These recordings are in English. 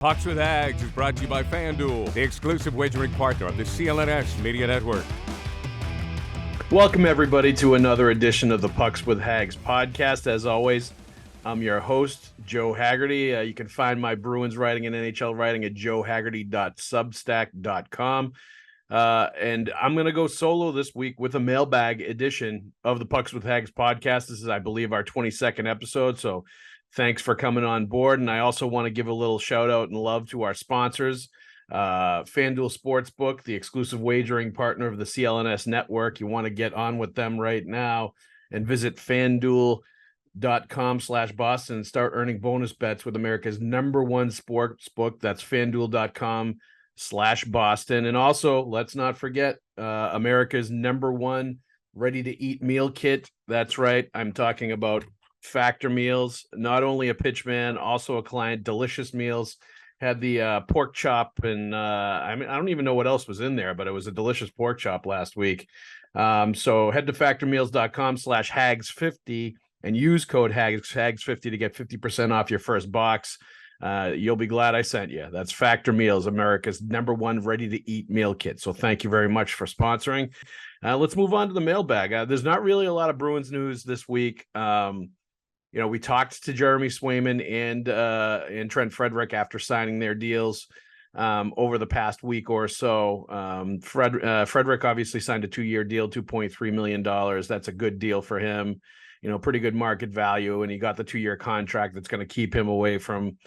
Pucks with Haggs is brought to you by FanDuel, the exclusive wagering partner of the CLNS Media Network. Welcome, everybody, to another edition of the Pucks with Haggs podcast. As always, I'm your host, Joe Haggerty. You can find my Bruins writing and NHL writing at joehaggerty.substack.com. And I'm going to go solo this week with a mailbag edition of the Pucks with Haggs podcast. This is, I believe, our 22nd episode, so thanks for coming on board. And I also want to give a little shout out and love to our sponsors, FanDuel Sportsbook, the exclusive wagering partner of the CLNS network. You want to get on with them right now and visit FanDuel.com/Boston and start earning bonus bets with America's #1 sportsbook. That's FanDuel.com/Boston. And also, let's not forget America's #1 ready-to-eat meal kit. That's right. I'm talking about Factor Meals, not only a pitch man, also a client. Delicious meals. Had the pork chop, and I don't even know what else was in there, but it was a delicious pork chop last week. So head to factormeals.com/Haggs50 and use code Haggs50 to get 50% off your first box. You'll be glad I sent you. That's Factor Meals, America's #1 ready-to-eat meal kit. So thank you very much for sponsoring. Let's move on to the mailbag. There's not really a lot of Bruins news this week. We talked to Jeremy Swayman and Trent Frederic after signing their deals over the past week or so. Frederic obviously signed a 2-year deal, $2.3 million. That's a good deal for him. Pretty good market value, and he got the 2-year contract that's going to keep him away from,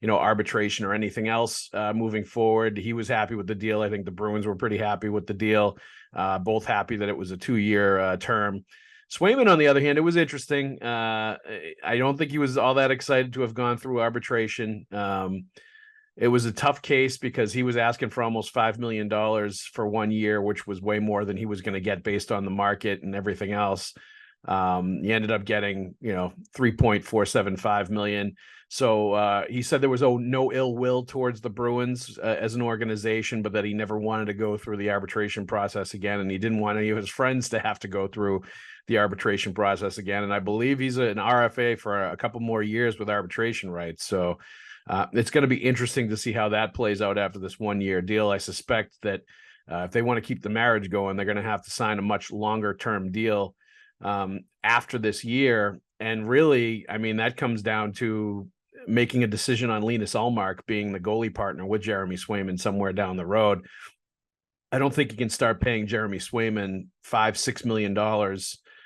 arbitration or anything else moving forward. He was happy with the deal. I think the Bruins were pretty happy with the deal. Both happy that it was a 2-year term. Swayman, on the other hand, it was interesting. I don't think he was all that excited to have gone through arbitration. It was a tough case because he was asking for almost $5 million for 1 year, which was way more than he was going to get based on the market and everything else. He ended up getting, $3.475 million. So he said there was no ill will towards the Bruins as an organization, but that he never wanted to go through the arbitration process again. And he didn't want any of his friends to have to go through the arbitration process again. And I believe he's an RFA for a couple more years with arbitration rights. So it's going to be interesting to see how that plays out after this 1-year deal. I suspect that if they want to keep the marriage going, they're going to have to sign a much longer term deal after this year. And really, that comes down to making a decision on Linus Ullmark being the goalie partner with Jeremy Swayman somewhere down the road. I don't think you can start paying Jeremy Swayman $5-6 million,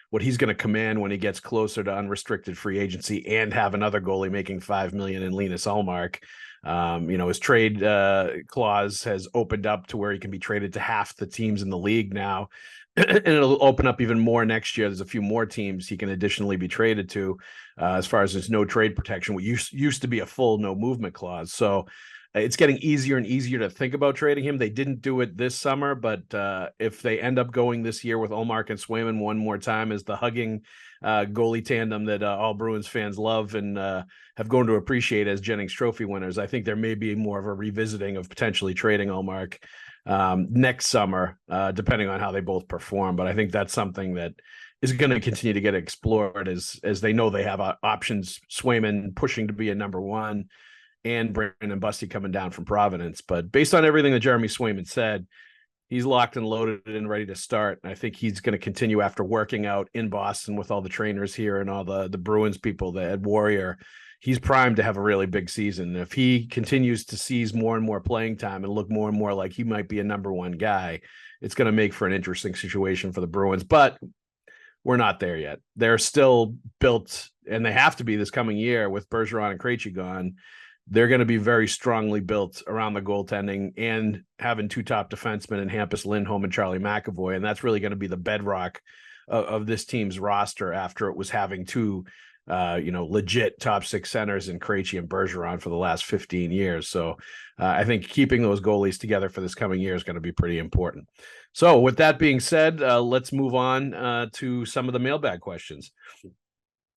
what he's going to command when he gets closer to unrestricted free agency, and have another goalie making $5 million in Linus Ullmark. His trade clause has opened up to where he can be traded to half the teams in the league now. And it'll open up even more next year. There's a few more teams he can additionally be traded to as far as his no trade protection, what used to be a full no movement clause. So it's getting easier and easier to think about trading him. They didn't do it this summer, but if they end up going this year with Ullmark and Swayman one more time as the hugging goalie tandem that all Bruins fans love and have grown to appreciate as Jennings Trophy winners, I think there may be more of a revisiting of potentially trading Ullmark next summer, depending on how they both perform. But I think that's something that is going to continue to get explored as they know they have options. Swayman pushing to be a #1 and Brandon Busty coming down from Providence. But based on everything that Jeremy Swayman said, he's locked and loaded and ready to start. And I think he's going to continue after working out in Boston with all the trainers here and all the Bruins people, the Ed Warrior. He's primed to have a really big season. If he continues to seize more and more playing time and look more and more like he might be a #1 guy, it's going to make for an interesting situation for the Bruins. But we're not there yet. They're still built, and they have to be this coming year with Bergeron and Krejci gone. They're going to be very strongly built around the goaltending and having 2 top defensemen in Hampus Lindholm and Charlie McAvoy. And that's really going to be the bedrock of this team's roster after it was having 2 legit top 6 centers in Krejci and Bergeron for the last 15 years. So I think keeping those goalies together for this coming year is going to be pretty important. So with that being said, let's move on to some of the mailbag questions.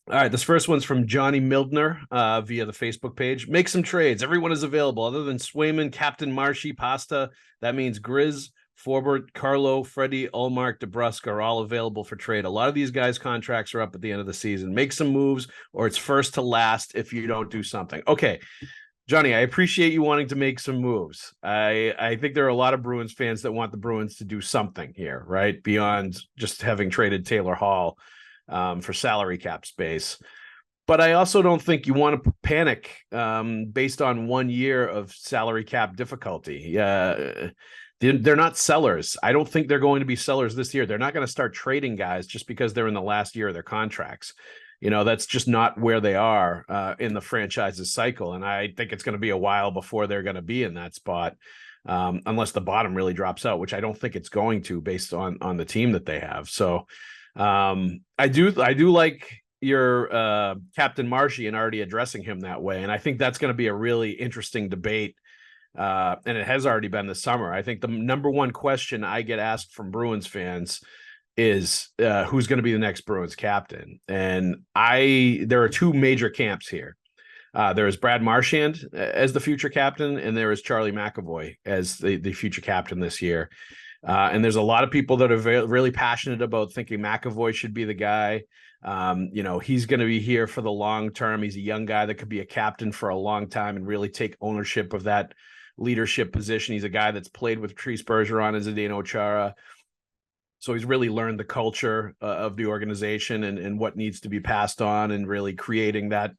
All right, this first one's from Johnny Mildner via the Facebook page. Make some trades. Everyone is available other than Swayman, Captain Marshy, Pasta. That means Grizz, Forbort, Carlo, Freddie, Ullmark, DeBrusk are all available for trade. A lot of these guys' contracts are up at the end of the season. Make some moves or it's first to last if you don't do something. Okay, Johnny, I appreciate you wanting to make some moves. I think there are a lot of Bruins fans that want the Bruins to do something here, right? Beyond just having traded Taylor Hall for salary cap space. But I also don't think you want to panic based on 1 year of salary cap difficulty. They're not sellers. I don't think they're going to be sellers this year. They're not going to start trading guys just because they're in the last year of their contracts. That's just not where they are in the franchise's cycle. And I think it's going to be a while before they're going to be in that spot, unless the bottom really drops out, which I don't think it's going to based on the team that they have. So I do like your Captain Marshy and already addressing him that way. And I think that's going to be a really interesting debate. And it has already been this summer. I think the number one question I get asked from Bruins fans is who's going to be the next Bruins captain. And there are two major camps here. There is Brad Marchand as the future captain, and there is Charlie McAvoy as the future captain this year. And there's a lot of people that are really passionate about thinking McAvoy should be the guy. He's going to be here for the long term. He's a young guy that could be a captain for a long time and really take ownership of that leadership position. He's a guy that's played with Patrice Bergeron and Zdeno Chara. So he's really learned the culture of the organization and what needs to be passed on, and really creating that,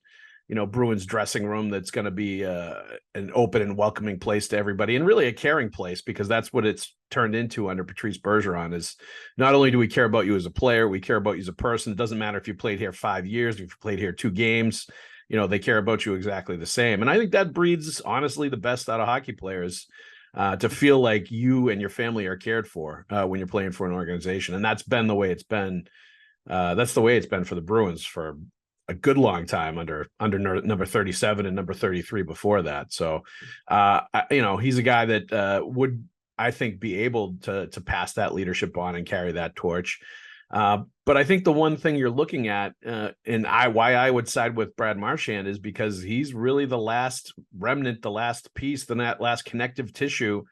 Bruins dressing room that's going to be an open and welcoming place to everybody, and really a caring place, because that's what it's turned into under Patrice Bergeron. Is not only do we care about you as a player, we care about you as a person. It doesn't matter if you played here 5 years, if you played here 2 games, they care about you exactly the same. And I think that breeds, honestly, the best out of hockey players, to feel like you and your family are cared for when you're playing for an organization. And that's been the way it's been. That's the way it's been for the Bruins for a good long time under number 37 and number 33 before that. So, he's a guy that would, I think, be able to pass that leadership on and carry that torch. But I think the one thing you're looking at, why I would side with Brad Marchand, is because he's really the last remnant, the last piece, that last connective tissue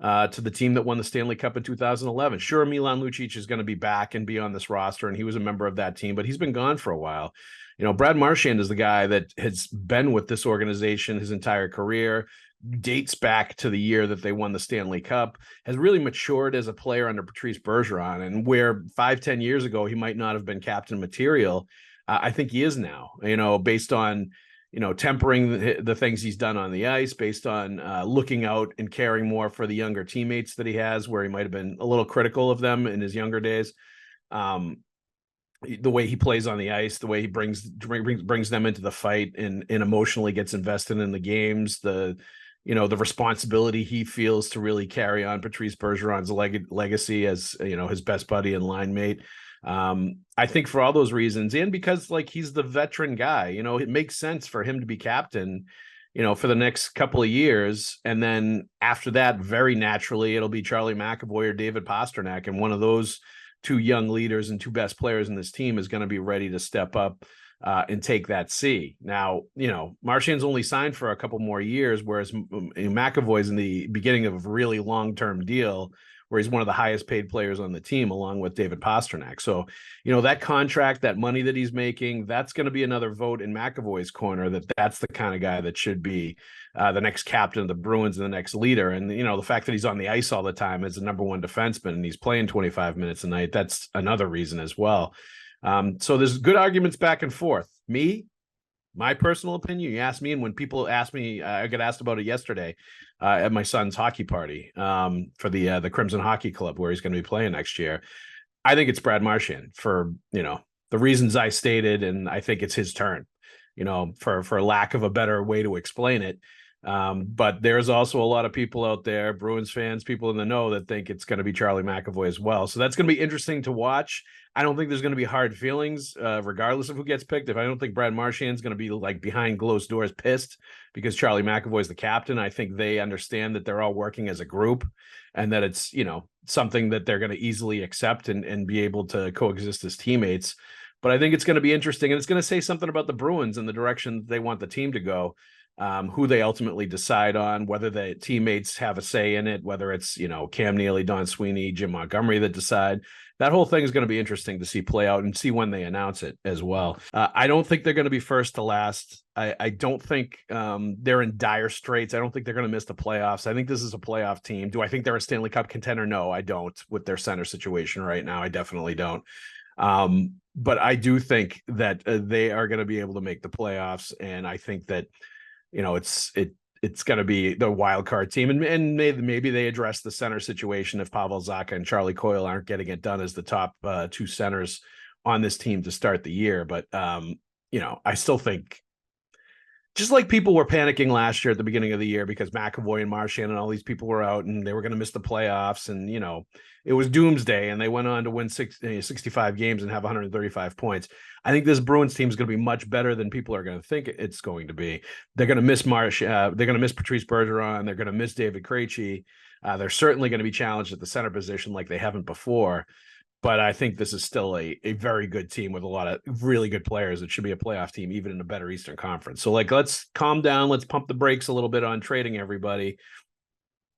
to the team that won the Stanley Cup in 2011. Sure, Milan Lucic is going to be back and be on this roster, and he was a member of that team, but he's been gone for a while. Brad Marchand is the guy that has been with this organization his entire career, dates back to the year that they won the Stanley Cup, has really matured as a player under Patrice Bergeron. And where 5-10 years ago he might not have been captain material, I think he is now, based on, tempering the things he's done on the ice, based on looking out and caring more for the younger teammates that he has, where he might have been a little critical of them in his younger days. The way he plays on the ice, the way he brings them into the fight and emotionally gets invested in the games, the responsibility he feels to really carry on Patrice Bergeron's legacy as, his best buddy and line mate. I think for all those reasons, and because he's the veteran guy, it makes sense for him to be captain, for the next couple of years. And then after that, very naturally, it'll be Charlie McAvoy or David Pastrnak. And one of those two young leaders and two best players in this team is going to be ready to step up and take that C. Now, Marchand's only signed for a couple more years, whereas McAvoy's in the beginning of a really long-term deal where he's one of the highest paid players on the team, along with David Pastrnak. So, that contract, that money that he's making, that's going to be another vote in McAvoy's corner, that's the kind of guy that should be the next captain of the Bruins and the next leader. And, the fact that he's on the ice all the time as the number one defenseman and he's playing 25 minutes a night, that's another reason as well. So there's good arguments back and forth. My personal opinion, you asked me, and when people ask me, I got asked about it yesterday at my son's hockey party for the Crimson Hockey Club, where he's going to be playing next year. I think it's Brad Marchand for, the reasons I stated, and I think it's his turn, for lack of a better way to explain it. But there's also a lot of people out there, Bruins fans, people in the know, that think it's going to be Charlie McAvoy as well. So that's going to be interesting to watch. I don't think there's going to be hard feelings, regardless of who gets picked. If I don't think Brad Marchand's going to be behind closed doors pissed because Charlie McAvoy is the captain. I think they understand that they're all working as a group, and that it's, something that they're going to easily accept and be able to coexist as teammates. But I think it's going to be interesting, and it's going to say something about the Bruins and the direction they want the team to go. who they ultimately decide on, whether the teammates have a say in it, whether it's, Cam Neely, Don Sweeney, Jim Montgomery that decide. That whole thing is going to be interesting to see play out and see when they announce it as well. I don't think they're going to be first to last. I don't think they're in dire straits. I don't think they're going to miss the playoffs. I think this is a playoff team. Do I think they're a Stanley Cup contender? No, I don't. With their center situation right now, I definitely don't. But I do think that they are going to be able to make the playoffs, and I think that it's going to be the wild card team, and maybe they address the center situation if Pavel Zacha and Charlie Coyle aren't getting it done as the top two centers on this team to start the year. But I still think, just like people were panicking last year at the beginning of the year because McAvoy and Marchand and all these people were out and they were going to miss the playoffs, and it was doomsday, and they went on to win 65 games and have 135 points. I think this Bruins team is going to be much better than people are going to think it's going to be. They're going to miss they're going to miss Patrice Bergeron. They're going to miss David Krejci. They're certainly going to be challenged at the center position like they haven't before. But I think this is still a very good team with a lot of really good players. It should be a playoff team, even in a better Eastern Conference. So, let's calm down. Let's pump the brakes a little bit on trading everybody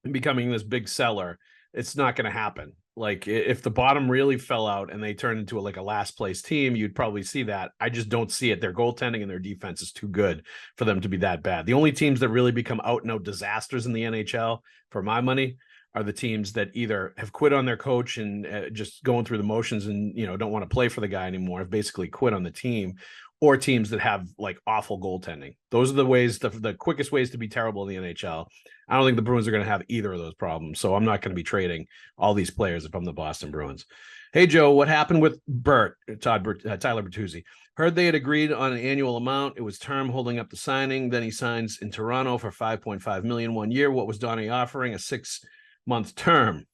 and becoming this big seller. It's not going to happen. If the bottom really fell out and they turned into a last place team, you'd probably see that. I just don't see it. Their goaltending and their defense is too good for them to be that bad. The only teams that really become out and out disasters in the NHL, for my money, are the teams that either have quit on their coach and just going through the motions and, don't want to play for the guy anymore, have basically quit on the team, or teams that have awful goaltending. Those are the ways, the quickest ways to be terrible in the NHL. I don't think the Bruins are going to have either of those problems. So I'm not going to be trading all these players if I'm the Boston Bruins. Hey, Joe, what happened with Tyler Bertuzzi? Heard they had agreed on an annual amount. It was term holding up the signing. Then he signs in Toronto for $5.5 million 1 year. What was Donnie offering? A 6-month term.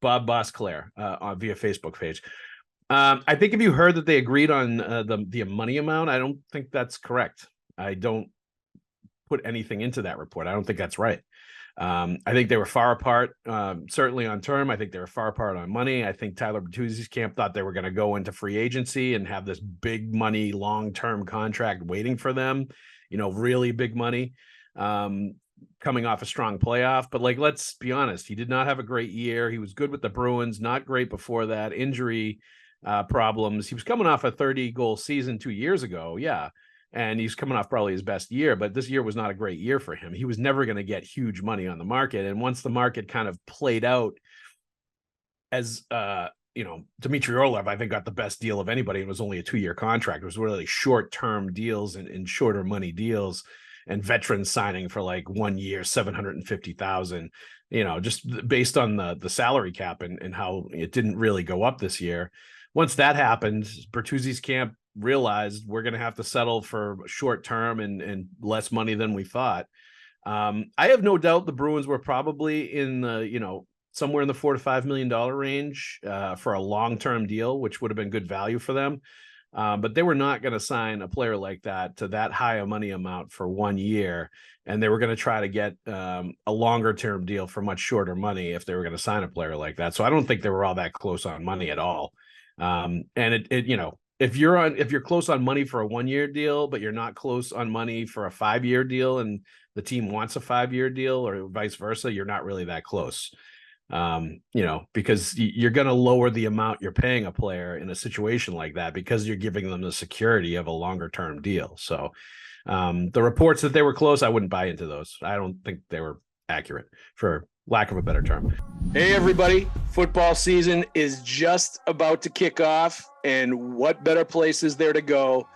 Bob Bosclair via Facebook page. I think if you heard that they agreed on the money amount, I don't think that's correct. I don't put anything into that report. I don't think that's right. I think they were far apart, certainly on term. I think they were far apart on money. I think Tyler Bertuzzi's camp thought they were going to go into free agency and have this big money, long-term contract waiting for them, really big money, coming off a strong playoff. But let's be honest, he did not have a great year. He was good with the Bruins, not great before that. Injury problems. He was coming off a 30-goal season 2 years ago. Yeah. And he's coming off probably his best year, but this year was not a great year for him. He was never going to get huge money on the market. And once the market kind of played out as, Dmitry Orlov, I think, got the best deal of anybody. It was only a 2-year contract. It was really short-term deals and shorter money deals, and veterans signing for 1 year, $750,000, just based on the salary cap and how it didn't really go up this year. Once that happened, Bertuzzi's camp realized we're going to have to settle for short term and less money than we thought. I have no doubt the Bruins were probably in the, somewhere in the $4 to $5 million range for a long-term deal, which would have been good value for them. But they were not going to sign a player like that to that high a money amount for 1 year. And they were going to try to get a longer term deal for much shorter money if they were going to sign a player like that. So I don't think they were all that close on money at all. And if you're close on money for a 1 year deal, but you're not close on money for a 5-year deal, and the team wants a 5-year deal or vice versa, you're not really that close. Because you're going to lower the amount you're paying a player in a situation like that because you're giving them the security of a longer term deal. So the reports that they were close, I wouldn't buy into those. I don't think they were accurate, for lack of a better term. Hey, everybody. Football season is just about to kick off, and what better place is there to go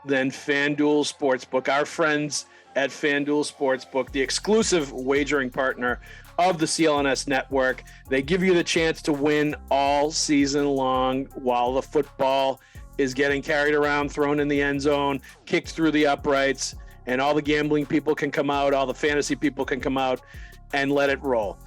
than FanDuel Sportsbook? Our friends at FanDuel Sportsbook, the exclusive wagering partner of the CLNS network. They give you the chance to win all season long while the football is getting carried around, thrown in the end zone, kicked through the uprights, and all the gambling people can come out, all the fantasy people can come out and let it roll.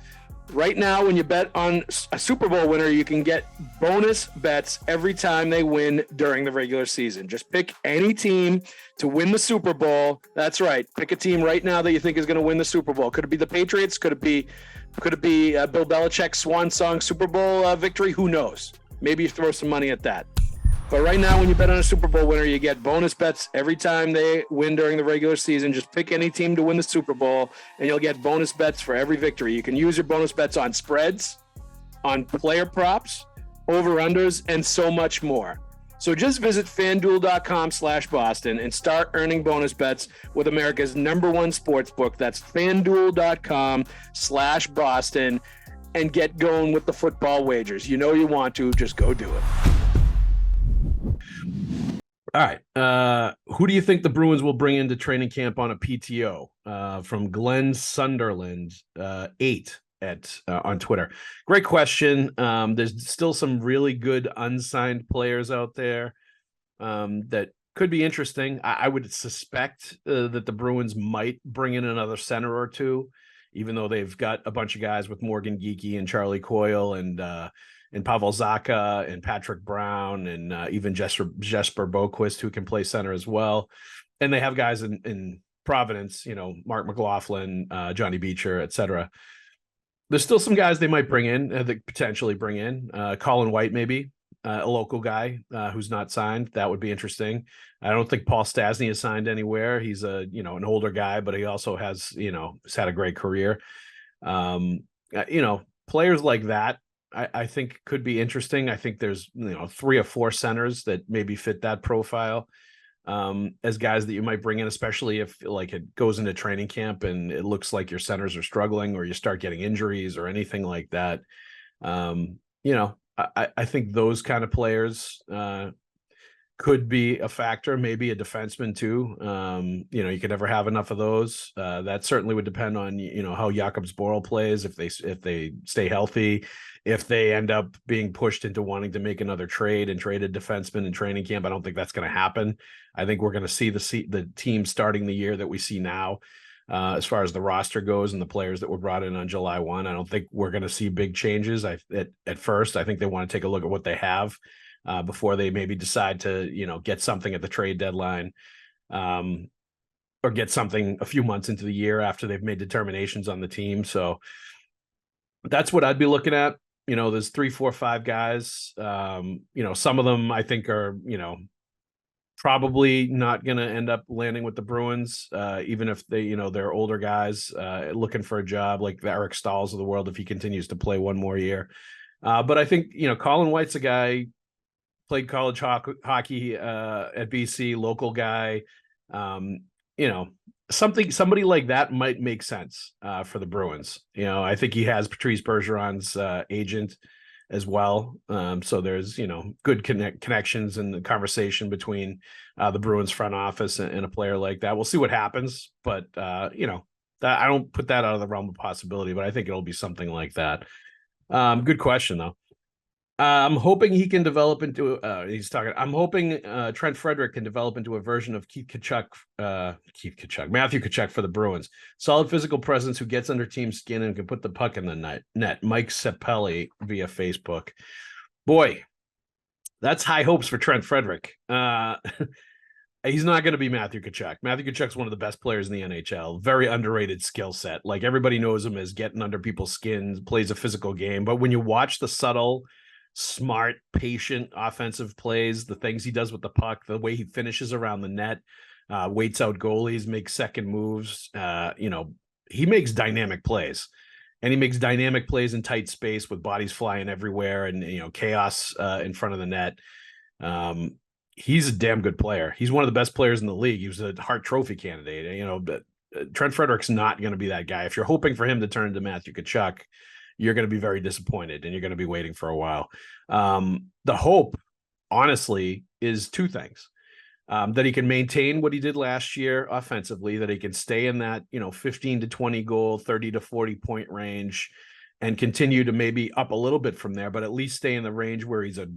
Right now, when you bet on a Super Bowl winner, you can get bonus bets every time they win during the regular season. Just pick any team to win the Super Bowl. That's right. Pick a team right now that you think is going to win the Super Bowl. Could it be the Patriots? Could it be Bill Belichick's swan song Super Bowl victory? Who knows? Maybe you throw some money at that. But right now, when you bet on a Super Bowl winner, you get bonus bets every time they win during the regular season. Just pick any team to win the Super Bowl, and you'll get bonus bets for every victory. You can use your bonus bets on spreads, on player props, over-unders, and so much more. So just visit FanDuel.com/Boston and start earning bonus bets with America's #1 sportsbook. That's FanDuel.com/Boston, and get going with the football wagers. You know you want to, just go do it. All right. Who do you think the Bruins will bring into training camp on a PTO? From Glenn Sunderland, 8 on Twitter. Great question. There's still some really good unsigned players out there that could be interesting. I would suspect that the Bruins might bring in another center or two, even though they've got a bunch of guys with Morgan Geekie and Charlie Coyle and Pavel Zacha and Patrick Brown and even Jesper Boquist, who can play center as well. And they have guys in Providence, Mark McLaughlin, Johnny Beecher, etc. There's still some guys they might bring in, that potentially bring in. Colin White, maybe, a local guy who's not signed. That would be interesting. I don't think Paul Stastny is signed anywhere. He's an older guy, but he also has, has had a great career. Players like that, I think could be interesting. I think there's 3 or 4 centers that maybe fit that profile as guys that you might bring in, especially if it goes into training camp and it looks like your centers are struggling or you start getting injuries or anything like that. I think those kind of players could be a factor, maybe a defenseman too. You could never have enough of those. That certainly would depend on, how Jakobs Borrell plays, if they stay healthy, if they end up being pushed into wanting to make another trade and trade a defenseman in training camp. I don't think that's going to happen. I think we're going to see the team starting the year that we see now, as far as the roster goes and the players that were brought in on July 1. I don't think we're going to see big changes. At first, I think they want to take a look at what they have before they maybe decide to, get something at the trade deadline, or get something a few months into the year after they've made determinations on the team. So that's what I'd be looking at. There's 3, 4, 5 guys. Some of them I think are, probably not going to end up landing with the Bruins, even if they, they're older guys looking for a job, like the Eric Stahls of the world, if he continues to play one more year. But I think, Colin White's a guy, played college hockey at BC, local guy. Somebody like that might make sense for the Bruins. I think he has Patrice Bergeron's agent as well. So there's, good connections and the conversation between the Bruins front office and a player like that. We'll see what happens, but I don't put that out of the realm of possibility, but I think it'll be something like that. Good question though. I'm hoping he can develop into I'm hoping Trent Frederic can develop into a version of Matthew Tkachuk for the Bruins. Solid physical presence who gets under team skin and can put the puck in the net. Mike Sepelli via Facebook. Boy, that's high hopes for Trent Frederic. He's not going to be Matthew Tkachuk. Matthew Tkachuk's one of the best players in the NHL. Very underrated skill set. Like, everybody knows him as getting under people's skins, plays a physical game. But when you watch the subtle, smart, patient offensive plays, the things he does with the puck, the way he finishes around the net, waits out goalies, makes second moves, he makes dynamic plays. And he makes dynamic plays in tight space with bodies flying everywhere and, chaos in front of the net. He's a damn good player. He's one of the best players in the league. He was a Hart Trophy candidate, but Trent Frederic's not going to be that guy. If you're hoping for him to turn into Matthew Tkachuk, you're going to be very disappointed and you're going to be waiting for a while. The hope, honestly, is 2 things. That he can maintain what he did last year offensively, that he can stay in that, 15 to 20 goal, 30 to 40 point range and continue to maybe up a little bit from there, but at least stay in the range where he's a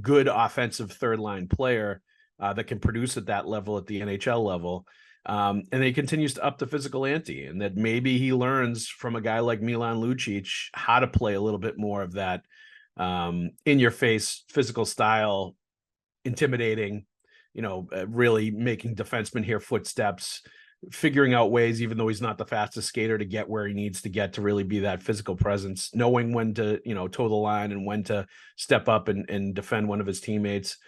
good offensive third line player that can produce at that level, at the NHL level. And he continues to up the physical ante, and that maybe he learns from a guy like Milan Lucic how to play a little bit more of that in your face physical style, intimidating, really making defensemen hear footsteps, figuring out ways, even though he's not the fastest skater, to get where he needs to get to really be that physical presence, knowing when to, toe the line and when to step up and defend one of his teammates.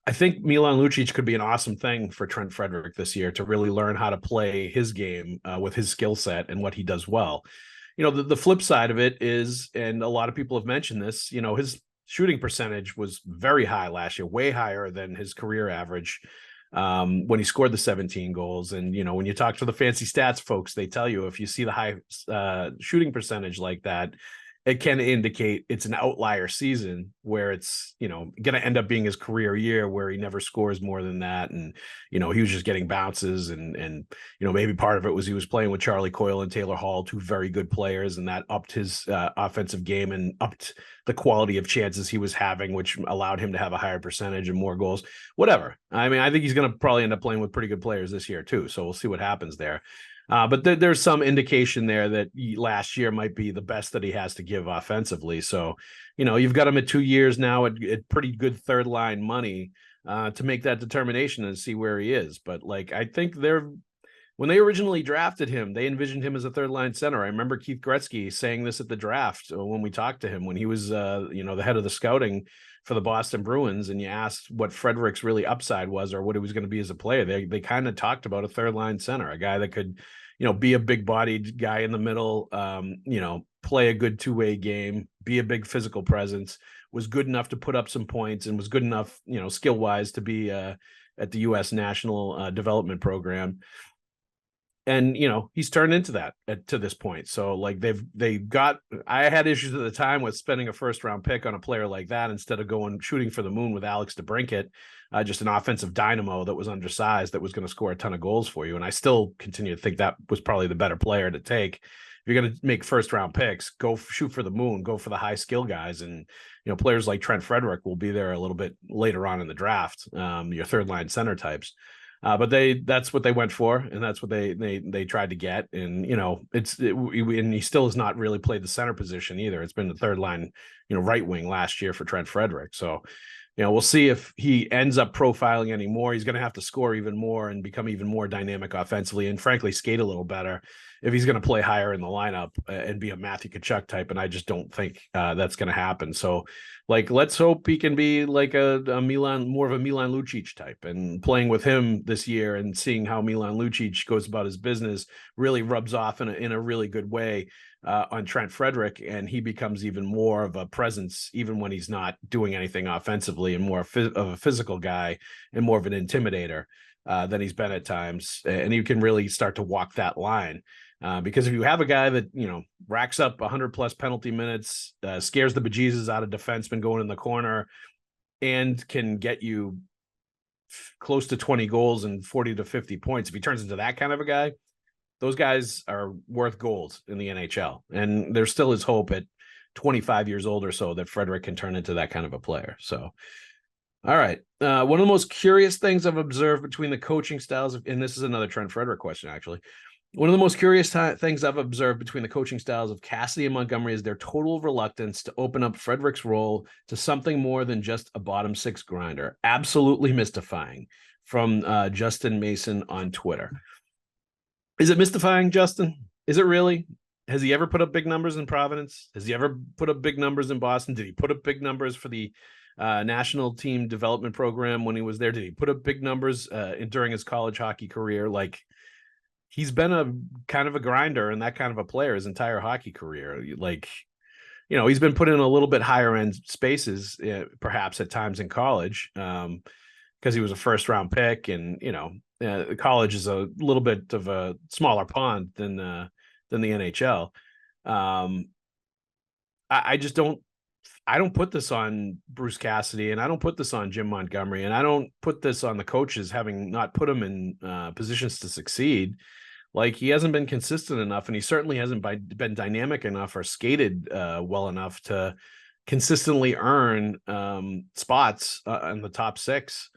I think Milan Lucic could be an awesome thing for Trent Frederic this year to really learn how to play his game with his skill set and what he does well. The flip side of it is, and a lot of people have mentioned this, his shooting percentage was very high last year, way higher than his career average when he scored the 17 goals. And, when you talk to the fancy stats folks, they tell you if you see the high shooting percentage like that, it can indicate it's an outlier season where it's, going to end up being his career year where he never scores more than that. And, he was just getting bounces and, maybe part of it was he was playing with Charlie Coyle and Taylor Hall, two very good players, and that upped his offensive game and upped the quality of chances he was having, which allowed him to have a higher percentage and more goals, whatever. I mean, I think he's going to probably end up playing with pretty good players this year too. So we'll see what happens there. But there's some indication there that last year might be the best that he has to give offensively. So, you've got him at 2 years now at pretty good third line money to make that determination and see where he is. But I think when they originally drafted him, they envisioned him as a third line center. I remember Keith Gretzky saying this at the draft when we talked to him when he was, the head of the scouting for the Boston Bruins, and you asked what Frederic's really upside was or what he was going to be as a player. They kind of talked about a third line center, a guy that could, be a big bodied guy in the middle, play a good two-way game, be a big physical presence, was good enough to put up some points and was good enough, skill wise to be at the U.S. National Development Program. And, he's turned into that to this point. So I had issues at the time with spending a first round pick on a player like that instead of going shooting for the moon with Alex DeBrincat, just an offensive dynamo that was undersized, that was going to score a ton of goals for you. And I still continue to think that was probably the better player to take. If you're going to make first round picks, go shoot for the moon, go for the high skill guys. And, players like Trent Frederic will be there a little bit later on in the draft, your third line center types. But that's what they went for, and that's what they tried to get. And, and he still has not really played the center position either. It's been the third line, right wing last year for Trent Frederic. So, we'll see if he ends up profiling anymore. He's going to have to score even more and become even more dynamic offensively and frankly skate a little better if he's going to play higher in the lineup and be a Matthew Tkachuk type. And I just don't think that's going to happen. So let's hope he can be like a Milan, more of a Milan Lucic type, and playing with him this year and seeing how Milan Lucic goes about his business really rubs off in a really good way on Trent Frederic. And he becomes even more of a presence, even when he's not doing anything offensively, and more of a physical guy and more of an intimidator than he's been at times. And you can really start to walk that line. Because if you have a guy that, racks up 100 plus penalty minutes, scares the bejesus out of defensemen going in the corner, and can get you close to 20 goals and 40 to 50 points, if he turns into that kind of a guy, those guys are worth gold in the NHL. And there still is hope at 25 years old or so that Frederic can turn into that kind of a player. So, all right. One of the most curious things I've observed between the coaching styles and this is another Trent Frederic question, actually. One of the most curious things I've observed between the coaching styles of Cassidy and Montgomery is their total reluctance to open up Frederic's role to something more than just a bottom six grinder. Absolutely mystifying, from Justin Mason on Twitter. Is it mystifying, Justin? Is it really? Has he ever put up big numbers in Providence? Has he ever put up big numbers in Boston? Did he put up big numbers for the national team development program when he was there? Did he put up big numbers during his college hockey career? He's been a kind of a grinder and that kind of a player his entire hockey career. He's been put in a little bit higher end spaces, perhaps at times in college, because he was a first round pick, and college is a little bit of a smaller pond than the NHL. I don't put this on Bruce Cassidy, and I don't put this on Jim Montgomery, and I don't put this on the coaches having not put him in positions to succeed. He hasn't been consistent enough, and he certainly hasn't been dynamic enough or skated well enough to consistently earn spots in the top six.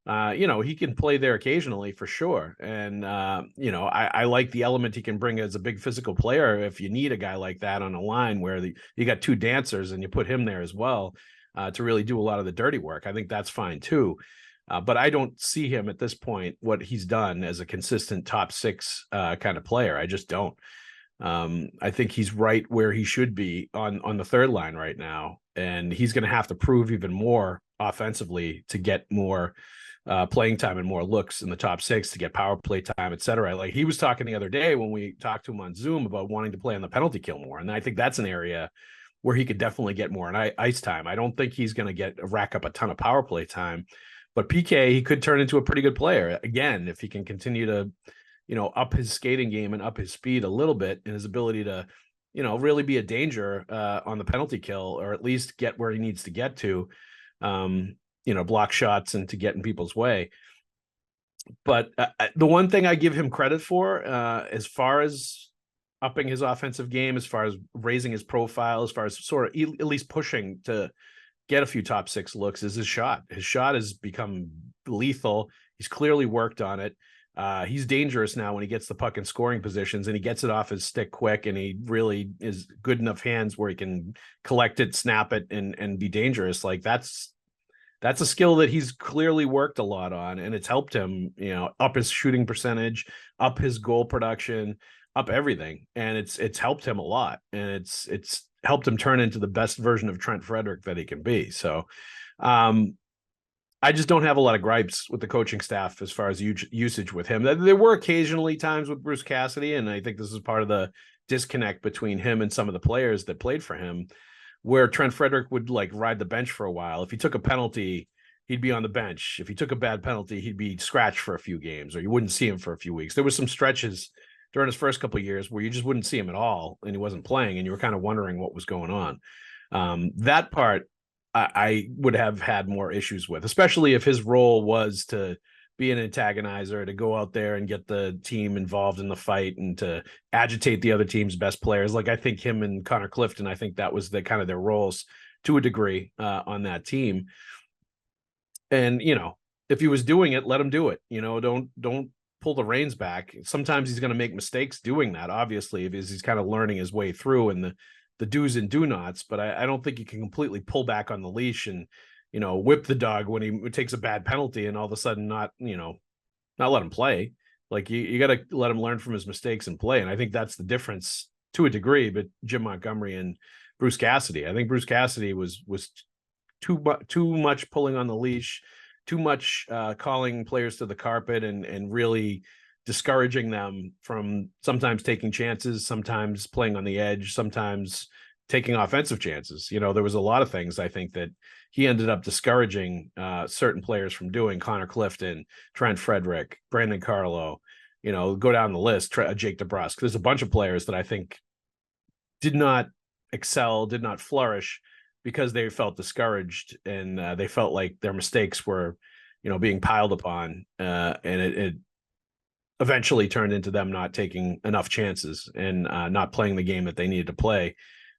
He can play there occasionally for sure. And, I like the element he can bring as a big physical player. If you need a guy like that on a line where you got two dancers and you put him there as well to really do a lot of the dirty work, I think that's fine too. But I don't see him at this point, what he's done as a consistent top six kind of player. I just don't. I think he's right where he should be on the third line right now, and he's going to have to prove even more offensively to get more playing time and more looks in the top six, to get power play time, etc. Like he was talking the other day when we talked to him on Zoom about wanting to play on the penalty kill more, and I think that's an area where he could definitely get more ice time. I don't think he's going to rack up a ton of power play time, but PK, he could turn into a pretty good player again if he can continue to, up his skating game and up his speed a little bit, and his ability to, really be a danger on the penalty kill, or at least get where he needs to get to, block shots and to get in people's way. But the one thing I give him credit for, as far as upping his offensive game, as far as raising his profile, as far as sort of at least pushing to get a few top six looks, is his shot. His shot has become lethal. He's clearly worked on it. He's dangerous now when he gets the puck in scoring positions, and he gets it off his stick quick, and he really is good enough hands where he can collect it, snap it, and be dangerous. Like that's a skill that he's clearly worked a lot on, and it's helped him, up his shooting percentage, up his goal production, up everything. And it's helped him a lot, and it's helped him turn into the best version of Trent Frederic that he can be. So I just don't have a lot of gripes with the coaching staff as far as usage with him. There were occasionally times with Bruce Cassidy, and I think this is part of the disconnect between him and some of the players that played for him, where Trent Frederic would like ride the bench for a while. If he took a penalty, he'd be on the bench. If he took a bad penalty, he'd be scratched for a few games, or you wouldn't see him for a few weeks. There was some stretches during his first couple of years where you just wouldn't see him at all, and he wasn't playing, and you were kind of wondering what was going on. That part I would have had more issues with, especially if his role was to be an antagonizer, to go out there and get the team involved in the fight and to agitate the other team's best players. Like I think him and Connor Clifton, I think that was the kind of their roles to a degree on that team. And, if he was doing it, let him do it. Don't pull the reins back. Sometimes he's going to make mistakes doing that, obviously, because he's kind of learning his way through and the do's and do nots, but I don't think you can completely pull back on the leash and, whip the dog when he takes a bad penalty and all of a sudden not let him play. Like you got to let him learn from his mistakes and play. And I think that's the difference to a degree, but Jim Montgomery and Bruce Cassidy. I think Bruce Cassidy was too much pulling on the leash, too much calling players to the carpet and really discouraging them from sometimes taking chances, sometimes playing on the edge, sometimes taking offensive chances. There was a lot of things I think that he ended up discouraging certain players from doing. Connor Clifton, Trent Frederic, Brandon Carlo, go down the list, Jake DeBrusk. There's a bunch of players that I think did not excel, did not flourish because they felt discouraged and they felt like their mistakes were, being piled upon, and it eventually turned into them not taking enough chances and not playing the game that they needed to play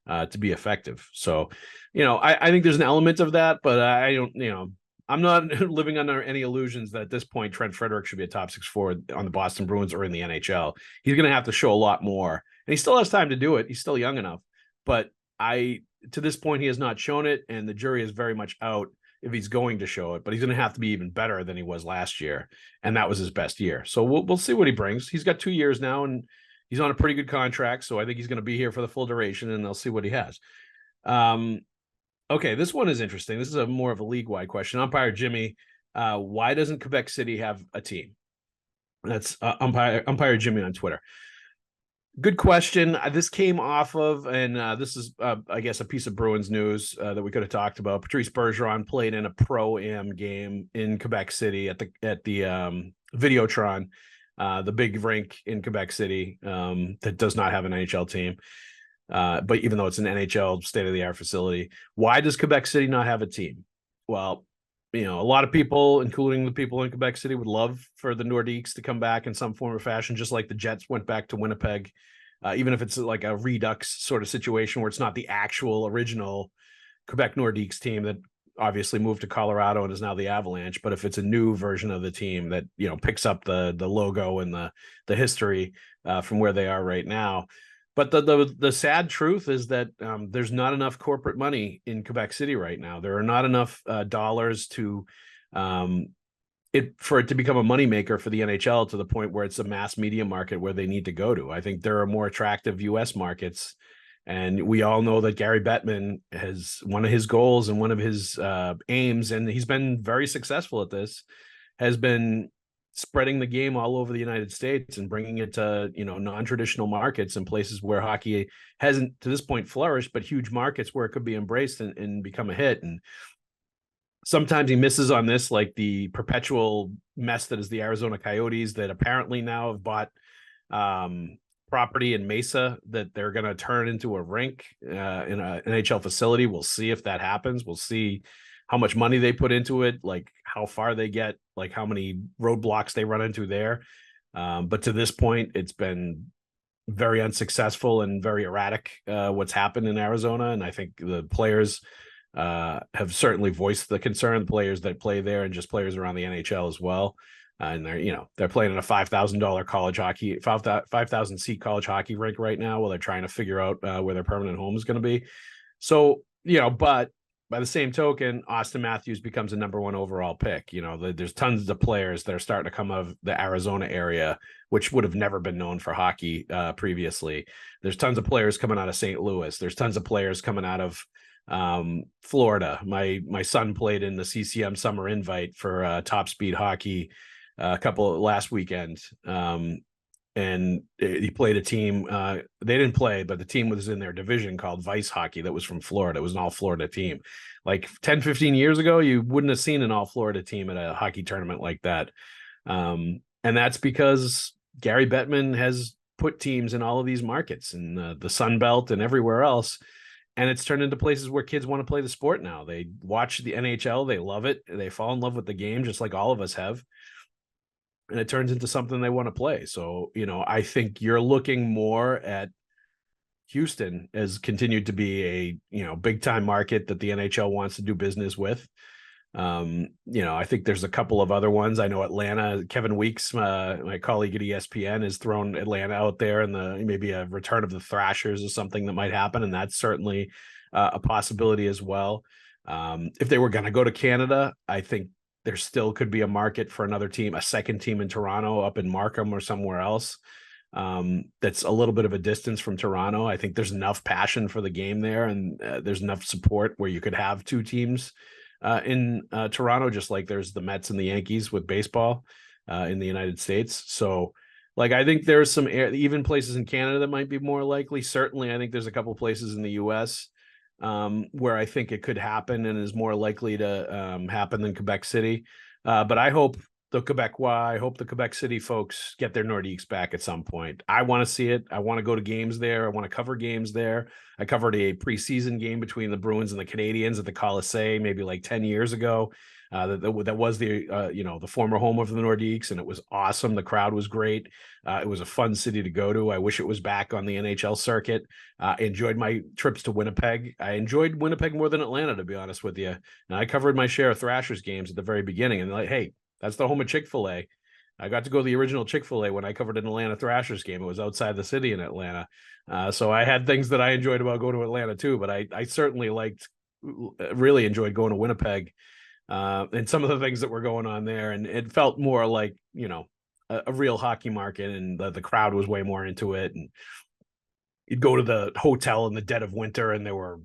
to be effective. So, I think there's an element of that, but I don't, I'm not living under any illusions that at this point, Trent Frederic should be a top 6 forward on the Boston Bruins or in the NHL. He's going to have to show a lot more, and he still has time to do it. He's still young enough, but to this point, he has not shown it, and the jury is very much out if he's going to show it, but he's going to have to be even better than he was last year. And that was his best year. So we'll see what he brings. He's got 2 years now and he's on a pretty good contract. So I think he's going to be here for the full duration, and they'll see what he has. Okay. This one is interesting. This is more of a league-wide question. Umpire Jimmy, why doesn't Quebec City have a team? That's umpire Jimmy on Twitter. Good question. This came off of, and this is, I guess, a piece of Bruins news that we could have talked about. Patrice Bergeron played in a Pro-Am game in Quebec City at the Videotron, the big rink in Quebec City that does not have an NHL team. But even though it's an NHL state-of-the-art facility, why does Quebec City not have a team? Well, a lot of people, including the people in Quebec City, would love for the Nordiques to come back in some form or fashion, just like the Jets went back to Winnipeg, even if it's like a redux sort of situation where it's not the actual original Quebec Nordiques team that obviously moved to Colorado and is now the Avalanche. But if it's a new version of the team that, picks up the logo and the history from where they are right now. But the sad truth is that there's not enough corporate money in Quebec City right now. There are not enough dollars to for it to become a moneymaker for the NHL to the point where it's a mass media market where they need to go to. I think there are more attractive US markets. And we all know that Gary Bettman has one of his goals and one of his aims, and he's been very successful at this, has been spreading the game all over the United States and bringing it to, non-traditional markets and places where hockey hasn't to this point flourished, but huge markets where it could be embraced and become a hit. And sometimes he misses on this, like the perpetual mess that is the Arizona Coyotes that apparently now have bought property in Mesa that they're going to turn into a rink in an NHL facility. We'll see if that happens. We'll see how much money they put into it, like how far they get, like how many roadblocks they run into there. But to this point, it's been very unsuccessful and very erratic what's happened in Arizona. And I think the players have certainly voiced the concern, the players that play there and just players around the NHL as well. And they're playing in a $5,000 college hockey, 5,000 seat college hockey rink right now while they're trying to figure out where their permanent home is going to be. So, but by the same token, Austin Matthews becomes a number 1 overall pick. There's tons of players that are starting to come out of the Arizona area, which would have never been known for hockey previously. There's tons of players coming out of St. Louis. There's tons of players coming out of Florida. My son played in the CCM Summer Invite for Top Speed Hockey last weekend. And he played a team. They didn't play, but the team was in their division called Vice Hockey that was from Florida. It was an all Florida team. Like 10, 15 years ago, you wouldn't have seen an all Florida team at a hockey tournament like that. And that's because Gary Bettman has put teams in all of these markets and the Sun Belt and everywhere else. And it's turned into places where kids want to play the sport now. They watch the NHL. They love it. They fall in love with the game, just like all of us have. And it turns into something they want to play. So, I think you're looking more at Houston as continued to be a, big time market that the NHL wants to do business with. I think there's a couple of other ones. I know Atlanta, Kevin Weeks, my colleague at ESPN, has thrown Atlanta out there, and maybe a return of the Thrashers is something that might happen. And that's certainly a possibility as well. If they were going to go to Canada, I think there still could be a market for another team, a second team in Toronto, up in Markham or somewhere else. That's a little bit of a distance from Toronto. I think there's enough passion for the game there, and there's enough support where you could have two teams in Toronto, just like there's the Mets and the Yankees with baseball in the United States. So, I think there's some even places in Canada that might be more likely. Certainly, I think there's a couple places in the U.S. Where I think it could happen and is more likely to happen than Quebec City. But I hope the Quebec City folks get their Nordiques back at some point. I want to see it. I want to go to games there. I want to cover games there. I covered a preseason game between the Bruins and the Canadiens at the Colisée maybe 10 years ago. That was the former home of the Nordiques, and it was awesome. The crowd was great. It was a fun city to go to. I wish it was back on the NHL circuit. I enjoyed my trips to Winnipeg. I enjoyed Winnipeg more than Atlanta, to be honest with you. And I covered my share of Thrashers games at the very beginning. And hey, that's the home of Chick-fil-A. I got to go to the original Chick-fil-A when I covered an Atlanta Thrashers game. It was outside the city in Atlanta. So I had things that I enjoyed about going to Atlanta too, but I certainly really enjoyed going to Winnipeg. And some of the things that were going on there, and it felt more like, a real hockey market, and the crowd was way more into it. And you'd go to the hotel in the dead of winter, and there were,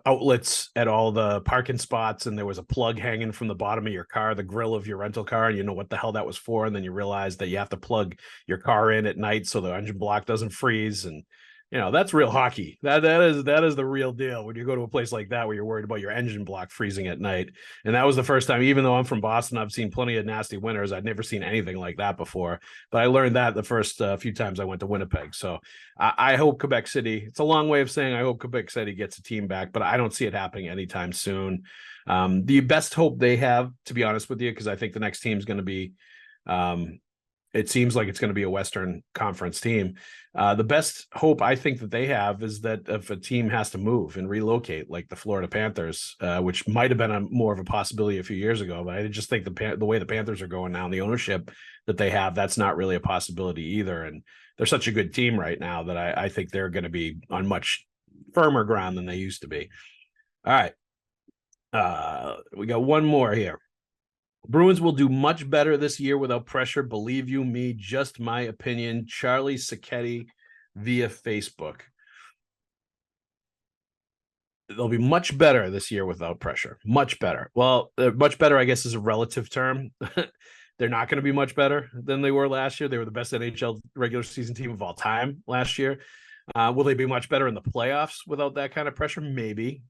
outlets at all the parking spots, and there was a plug hanging from the bottom of your car, the grill of your rental car, and you know what the hell that was for. And then you realize that you have to plug your car in at night so the engine block doesn't freeze. And that's real hockey. That is the real deal when you go to a place like that where you're worried about your engine block freezing at night. And that was the first time, even though I'm from Boston, I've seen plenty of nasty winters. I'd never seen anything like that before. But I learned that the first few times I went to Winnipeg. So I hope Quebec City, it's a long way of saying I hope Quebec City gets a team back, but I don't see it happening anytime soon. The best hope they have, to be honest with you, because I think the next team is going to be it seems like it's going to be a Western Conference team. The best hope I think that they have is that if a team has to move and relocate, like the Florida Panthers, which might have been more of a possibility a few years ago, but I just think the way the Panthers are going now and the ownership that they have, that's not really a possibility either. And they're such a good team right now that I think they're going to be on much firmer ground than they used to be. All right. We got one more here. Bruins will do much better this year without pressure. Believe you me, just my opinion. Charlie Sacchetti via Facebook. They'll be much better this year without pressure. Much better. Well, much better, I guess, is a relative term. They're not going to be much better than they were last year. They were the best NHL regular season team of all time last year. Will they be much better in the playoffs without that kind of pressure? Maybe.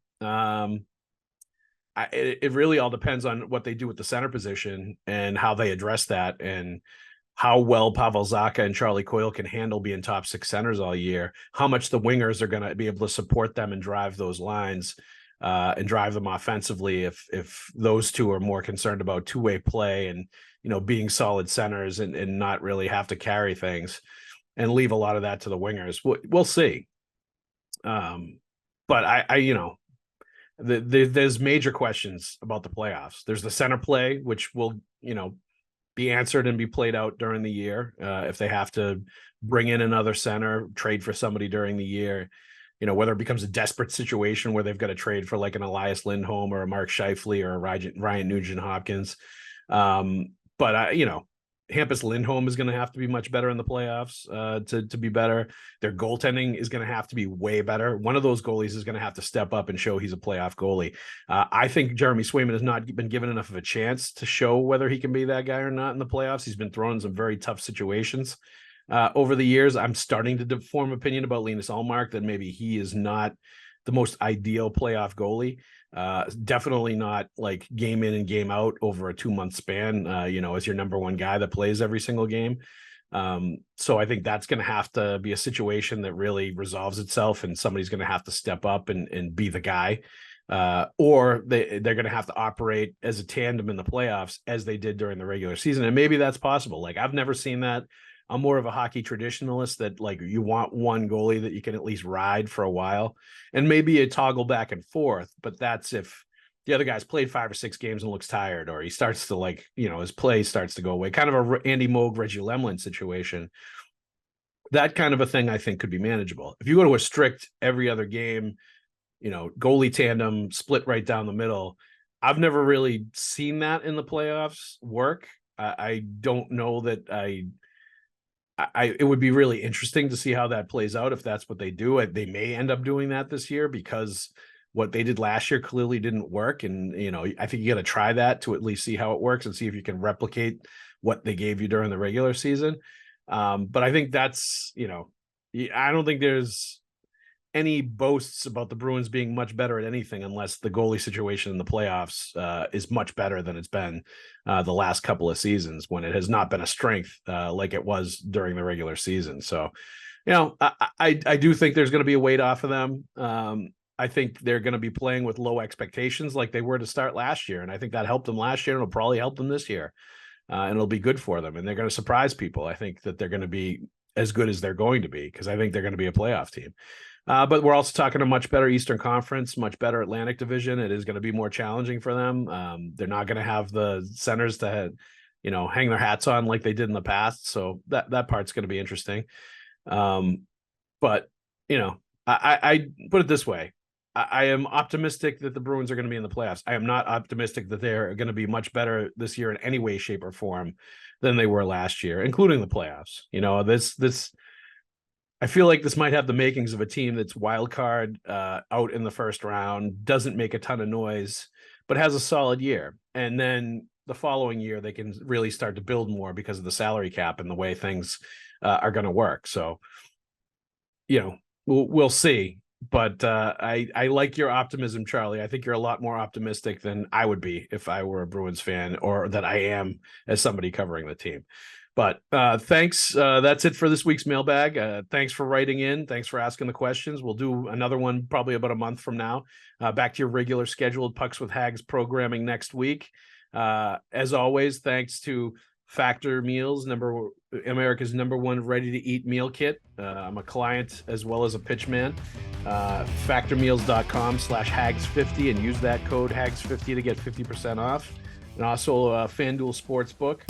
It really all depends on what they do with the center position and how they address that, and how well Pavel Zacha and Charlie Coyle can handle being top six centers all year, how much the wingers are going to be able to support them and drive those lines and drive them offensively. If those two are more concerned about two-way play and, being solid centers and not really have to carry things and leave a lot of that to the wingers, we'll see. But there's major questions about the playoffs. There's the center play, which will, be answered and be played out during the year. If they have to bring in another center, trade for somebody during the year, whether it becomes a desperate situation where they've got to trade for like an Elias Lindholm or a Mark Scheifele or a Ryan Nugent-Hopkins. But Hampus Lindholm is going to have to be much better in the playoffs to be better. Their goaltending is going to have to be way better. One of those goalies is going to have to step up and show he's a playoff goalie. I think Jeremy Swayman has not been given enough of a chance to show whether he can be that guy or not in the playoffs. He's been thrown in some very tough situations over the years. I'm starting to form opinion about Linus Ullmark that maybe he is not the most ideal playoff goalie. Definitely not like game in and game out over a 2-month span, as your number one guy that plays every single game. So I think that's going to have to be a situation that really resolves itself, and somebody's going to have to step up and be the guy. Or they're going to have to operate as a tandem in the playoffs as they did during the regular season. And maybe that's possible. Like, I've never seen that. I'm more of a hockey traditionalist that, like, you want one goalie that you can at least ride for a while, and maybe a toggle back and forth. But that's if the other guy's played 5 or 6 games and looks tired, or he starts to his play starts to go away. Kind of a Andy Moog, Reggie Lemlin situation. That kind of a thing I think could be manageable. If you go to a strict every other game, goalie tandem split right down the middle, I've never really seen that in the playoffs work. I don't know that it would be really interesting to see how that plays out. If that's what they do, they may end up doing that this year, because what they did last year clearly didn't work. And, I think you got to try that to at least see how it works and see if you can replicate what they gave you during the regular season. But I think that's, I don't think there's any boasts about the Bruins being much better at anything unless the goalie situation in the playoffs is much better than it's been the last couple of seasons, when it has not been a strength like it was during the regular season. So, I do think there's going to be a weight off of them. I think they're going to be playing with low expectations like they were to start last year. And I think that helped them last year, and it'll probably help them this year. And it'll be good for them. And they're going to surprise people. I think that they're going to be as good as they're going to be, because I think they're going to be a playoff team. But we're also talking a much better Eastern Conference, much better Atlantic Division. It is going to be more challenging for them. They're not going to have the centers to, hang their hats on like they did in the past. So that part's going to be interesting. But, I put it this way. I am optimistic that the Bruins are going to be in the playoffs. I am not optimistic that they're going to be much better this year in any way, shape, or form than they were last year, including the playoffs. I feel like this might have the makings of a team that's wild card out in the first round, doesn't make a ton of noise, but has a solid year. And then the following year, they can really start to build more because of the salary cap and the way things are going to work. So, we'll see. But I like your optimism, Charlie. I think you're a lot more optimistic than I would be if I were a Bruins fan, or that I am as somebody covering the team. But thanks. That's it for this week's mailbag. Thanks for writing in. Thanks for asking the questions. We'll do another one probably about a month from now. Back to your regular scheduled Pucks with Haggs programming next week. As always, thanks to Factor Meals, America's #1 ready-to-eat meal kit. I'm a client as well as a pitchman. Factormeals.com/Haggs50 and use that code Haggs50 to get 50% off. And also FanDuel Sportsbook.